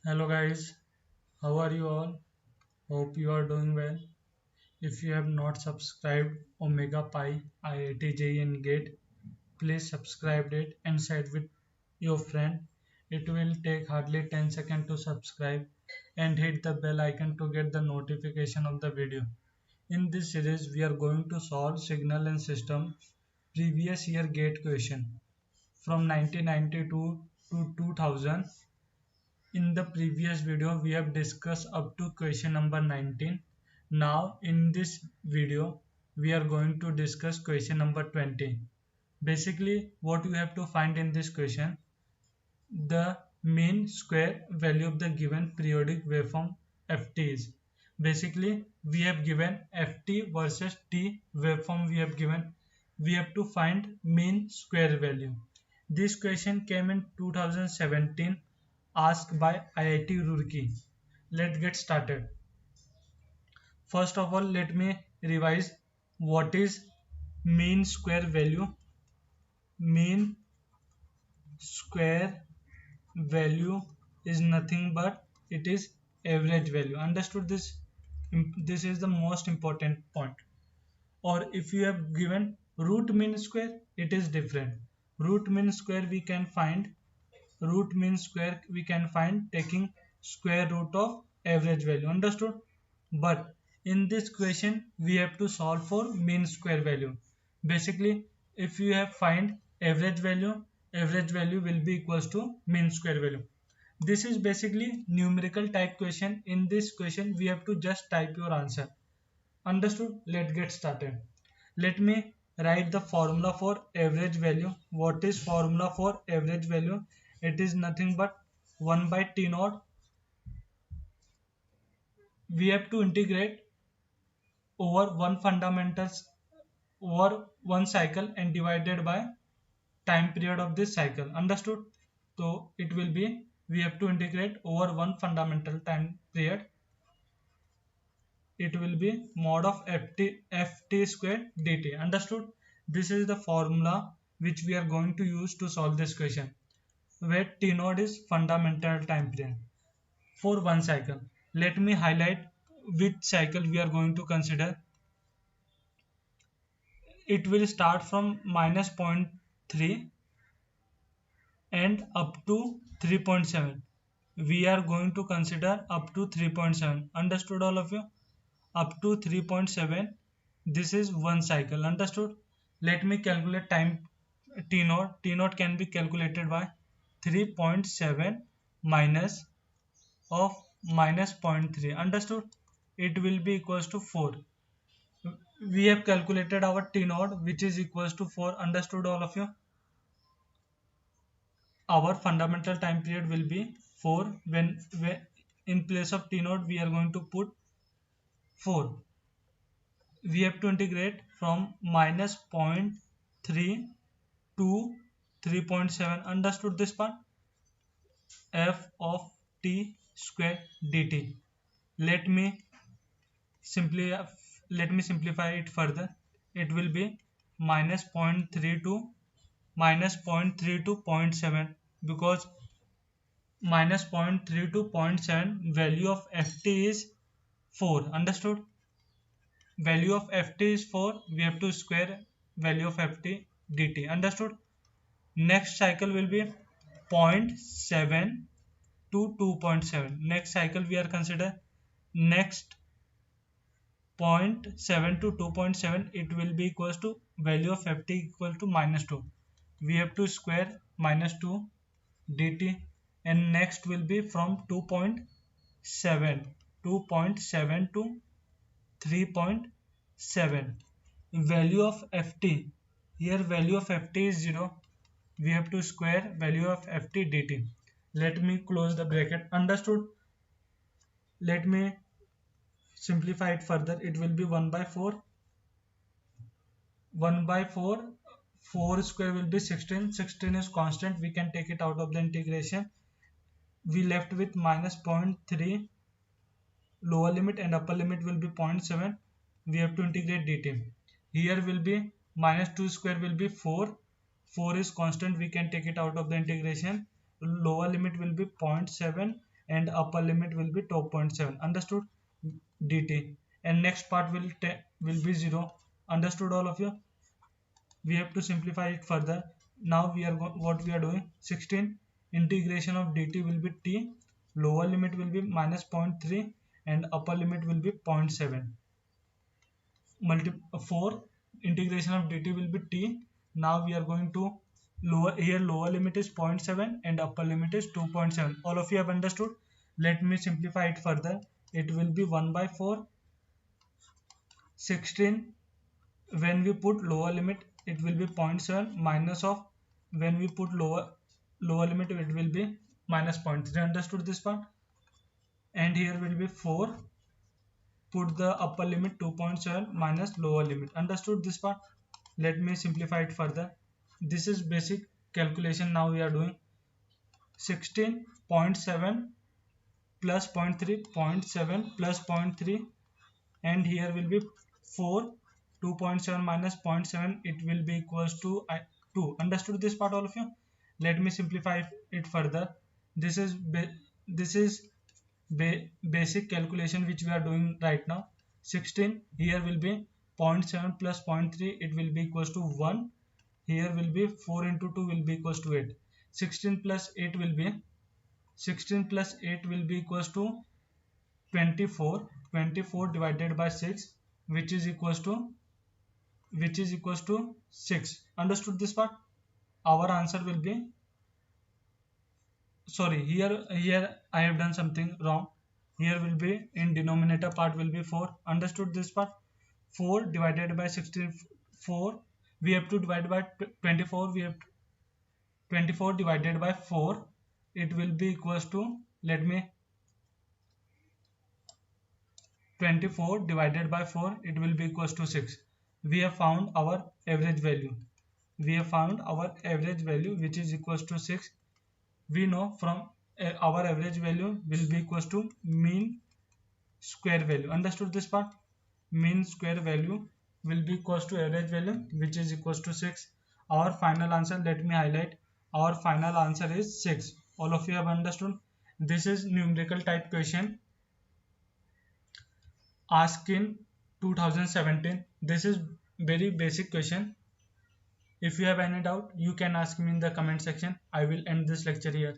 Hello guys, how are you all? Hope you are doing well. If you have not subscribed Omega Pi IIT JEE and GATE, please subscribe it and share it with your friend. It will take hardly 10 seconds to subscribe and hit the bell icon to get the notification of the video. In this series, we are going to solve signal and system previous year GATE question from 1992 to 2000. In the previous video, we have discussed up to question number 19. Now, in this video, we are going to discuss question number 20. Basically, what you have to find in this question, the mean square value of the given periodic waveform ft is. Basically, we have given ft versus t waveform we have to find mean square value. This question came in 2017, asked by IIT Roorkee. Let's get started. First of all, let me revise what is mean square value. Mean square value is nothing but it is average value. Understood this? This is the most important point. Or if you have given root mean square, it is different. Root mean square we can find taking square root of average value. Understood? But in this question we have to solve for mean square value. Basically, if you have find average value will be equals to mean square value. This is basically numerical type question. In this question we have to just type your answer. Understood? Let's get started. Let me write the formula for average value. What is formula for average value? It is nothing but 1 by T naught. We have to integrate over one cycle and divided by time period of this cycle. Understood? So it will be, we have to integrate over one fundamental time period. It will be mod of ft squared dt. Understood? This is the formula which we are going to use to solve this question, where t naught is fundamental time period for one cycle. Let me highlight which cycle we are going to consider. It will start from minus zero point 0.3 and up to 3.7. We are going to consider up to 3.7. Understood all of you? Up to 3.7. This is one cycle. Understood? Let me calculate time t naught. T naught can be calculated by 3.7 minus of minus zero point 0.3. Understood? It will be equals to 4. We have calculated our t naught, which is equals to 4. Understood all of you? Our fundamental time period will be 4. When in place of t naught we are going to put 4. We have to integrate from minus zero point 0.3 to 3.7. Understood this part? F of t square dt. Let me simply simplify it further. It will be minus 0.3 to minus 0.3 to 0 0.7, because minus 0.3 to 0 0.7 value of ft is 4. Understood? Value of ft is 4. We have to square value of ft dt. Understood? Next cycle will be 0.7 to 2.7. Next cycle we are consider next 0.7 to 2.7. It will be equals to value of ft equal to minus 2. We have to square minus 2 dt, and next will be from 2.7 to 3.7. Value of ft, here value of ft is 0. We have to square value of ft dt. Let me close the bracket. Understood? Let me simplify it further. It will be 1 by 4. 1 by 4. 4 square will be 16. 16 is constant. We can take it out of the integration. We left with minus 0.3. Lower limit and upper limit will be 0.7. We have to integrate dt. Here will be minus 2 square will be 4. 4 is constant. We can take it out of the integration. Lower limit will be 0.7. and upper limit will be 2.7. Understood? dt. And next part will be 0. Understood all of you? We have to simplify it further. Now what we are doing, 16 integration of dt will be t, lower limit will be minus 0.3 and upper limit will be 0.7. 4 integration of dt will be t. Now we are going to lower limit is 0.7 and upper limit is 2.7. All of you have understood? Let me simplify it further. It will be 1 by 4. 16, when we put lower limit it will be 0.7 minus of, when we put lower limit it will be minus 0.3. Understood this part? And here will be 4, put the upper limit 2.7 minus lower limit. Understood this part? Let me simplify it further. This is basic calculation. Now we are doing 16.7 plus 0.3, 0.7 plus 0.3, and here will be 4, 2.7 minus 0.7, it will be equals to 2. Understood this part all of you? Let me simplify it further. This is basic calculation which we are doing right now. 16, here will be 0.7 plus 0.3, it will be equals to 1. Here will be 4 into 2 will be equals to 8. 16 plus 8 will be 16 plus 8 will be equals to 24. 24 divided by 6, which is equals to 6. Understood this part? Our answer will be, sorry, here I have done something wrong. Here will be, in denominator part will be 4. Understood this part? 4 divided by 64, we have to divide by 24. We have 24 divided by 4, it will be equals to, let me, 24 divided by 4, it will be equals to 6. We have found our average value. We have found our average value, which is equals to 6. We know from our average value will be equals to mean square value. Understood this part? Mean square value will be equals to average value, which is equals to 6. Our final answer, let me highlight, our final answer is 6. All of you have understood? This is numerical type question asked in 2017. This is very basic question. If you have any doubt, you can ask me in the comment section. I will end this lecture here.